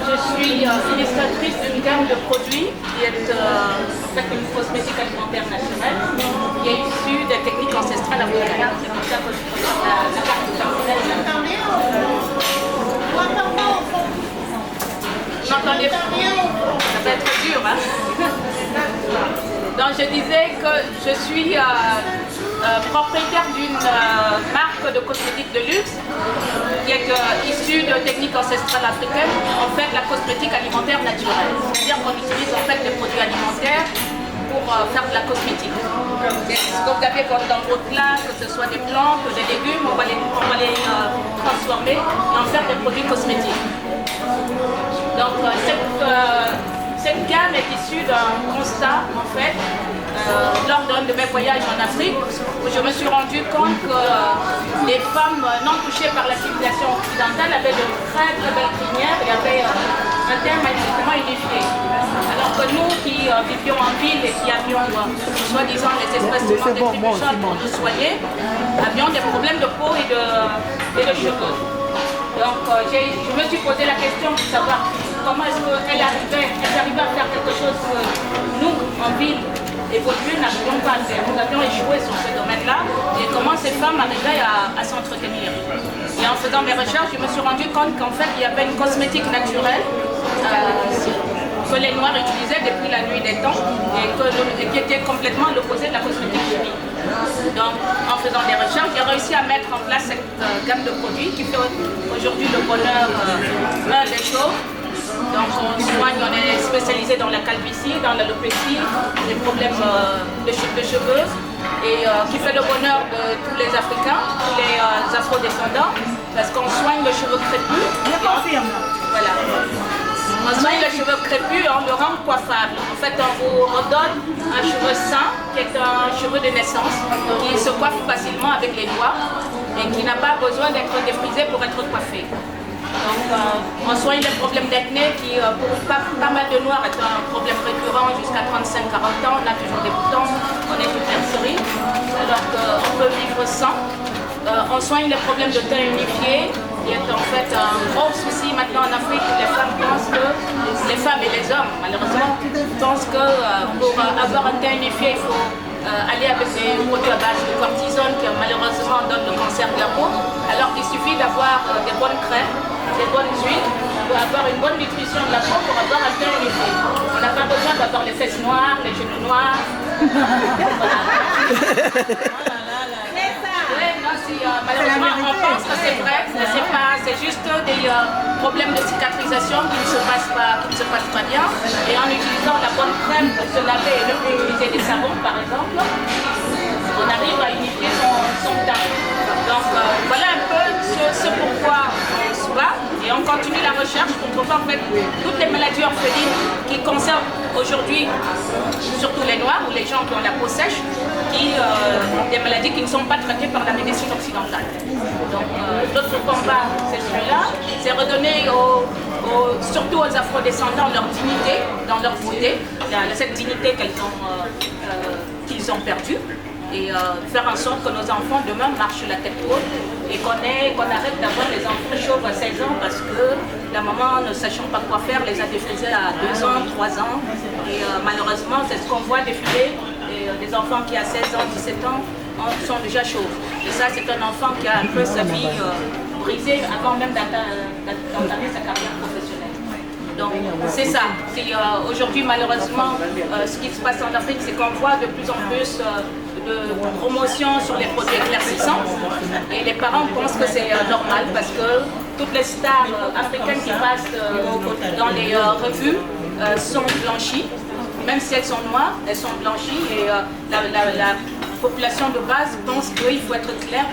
Je suis illustratrice d'une gamme de produits qui est en fait une cosmétique alimentaire naturelle qui est issue des techniques ancestrales africaines. C'est pour ça que je présente la carte personnelle. J'entendais pas. Ça va être dur, hein? Donc je disais que je suis propriétaire d'une marque de cosmétiques de luxe qui est issue de techniques ancestrales africaines, en fait la cosmétique alimentaire naturelle. C'est-à-dire qu'on utilise en fait des produits alimentaires pour faire de la cosmétique. Ce que vous avez dans vos plats, que ce soit des plantes, des légumes, on va les transformer et en faire des produits cosmétiques. Donc cette gamme est issue d'un constat en fait lors d'un de mes voyages en Afrique où je me suis rendu compte que les femmes non touchées par la civilisation occidentale avaient de très belles crinières et avaient un teint magnifiquement unifié. Alors que nous qui vivions en ville et qui avions soi-disant les espèces de distribution pour nous soigner, avions des problèmes de peau et de cheveux. Donc je me suis posé la question pour savoir comment est-ce qu'elle arrivait à faire quelque chose que nous, en ville, évolués, n'arrivions pas à faire. Nous avions échoué sur ce domaine-là et comment ces femmes arrivaient à s'entretenir. Et en faisant mes recherches, je me suis rendu compte qu'en fait, il y avait une cosmétique naturelle que les Noirs utilisaient depuis la nuit des temps et qui était complètement l'opposé de la cosmétique chimique. Donc, en faisant des recherches, j'ai réussi à mettre en place cette gamme de produits qui fait aujourd'hui le bonheur des chauves. Donc, on est spécialisé dans la calvitie, dans l'alopécie, les problèmes de cheveux, et qui fait le bonheur de tous les Africains, tous les afro-descendants, parce qu'on soigne le cheveu crépus. Je confirme. Voilà. On soigne le cheveu crépus et on le rend coiffable. En fait, on vous redonne un cheveu sain, qui est un cheveu de naissance, qui se coiffe facilement avec les doigts et qui n'a pas besoin d'être défrisé pour être coiffé. Donc, on soigne les problèmes d'acné qui, pour pas mal de Noirs, est un problème récurrent jusqu'à 35-40 ans. On a toujours des boutons, on est toute série, alors qu'on peut vivre sans. On soigne les problèmes de teint unifié, qui est en fait un gros souci maintenant en Afrique. Les femmes pensent que, les femmes et les hommes, malheureusement, pensent que pour avoir un teint unifié, il faut aller avec des produits à base de cortisone qui malheureusement donnent le cancer de la peau, alors qu'il suffit d'avoir des bonnes crèmes, des bonnes huiles, pour avoir une bonne nutrition de la peau, pour avoir un teint unifié. On n'a pas besoin d'avoir les fesses noires, les genoux noirs. Malheureusement, on pense que c'est vrai, mais c'est juste des problèmes de cicatrisation qui ne se passent pas bien. Et en utilisant la bonne crème pour se laver et ne plus utiliser des savons, par exemple, on arrive à unifier son teint. Donc voilà un peu ce pourquoi on se bat et on continue la recherche pour trouver en fait toutes les maladies orphelines qui concernent aujourd'hui surtout les Noirs ou les gens qui ont la peau sèche, des maladies qui ne sont pas traitées par la médecine occidentale. Donc notre combat c'est celui-là, c'est redonner surtout aux afro-descendants leur dignité dans leur beauté, cette dignité qu'ils ont perdue. Et faire en sorte que nos enfants demain marchent la tête haute et qu'on arrête d'avoir les enfants chauves à 16 ans parce que la maman, ne sachant pas quoi faire, les a défrisés à 2 ans, 3 ans. Et malheureusement, c'est ce qu'on voit défiler. Et des enfants qui à 16 ans, 17 ans sont déjà chauves. Et ça, c'est un enfant qui a un peu sa vie brisée avant même d'entamer sa carrière professionnelle. Donc c'est ça. Aujourd'hui, malheureusement, ce qui se passe en Afrique, c'est qu'on voit de plus en plus de promotion sur les produits éclaircissants et les parents pensent que c'est normal parce que toutes les stars africaines qui passent dans les revues sont blanchies, même si elles sont noires, elles sont blanchies et la population de base pense qu'il faut être clair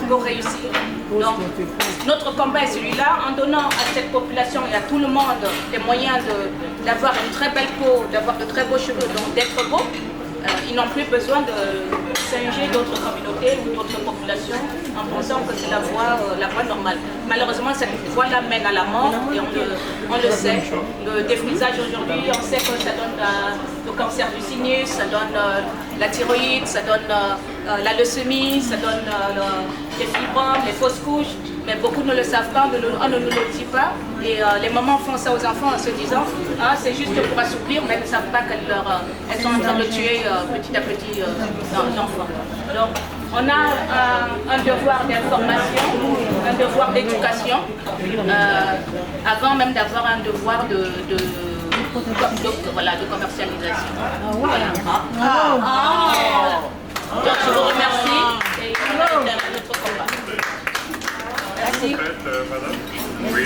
pour réussir. Donc notre combat est celui-là, en donnant à cette population et à tout le monde les moyens d'avoir une très belle peau, d'avoir de très beaux cheveux, donc d'être beau. Ils n'ont plus besoin de singer d'autres communautés ou d'autres populations en pensant que c'est la voie normale. Malheureusement, cette voie-là mène à la mort et on le sait. Le défrisage aujourd'hui, on sait que ça donne le cancer du sinus, ça donne la thyroïde, ça donne la leucémie, ça donne les fibromes, les fausses couches, mais beaucoup ne le savent pas, on ne nous le dit pas. Et les mamans font ça aux enfants en se disant ah, c'est juste pour assouplir, mais elles ne savent pas qu'elles sont en train de tuer petit à petit l'enfant. Donc on a un devoir d'information, un devoir d'éducation, avant même d'avoir un devoir de commercialisation. Voilà. Donc je vous remercie et on va notre combat. Merci. Madame. Oui.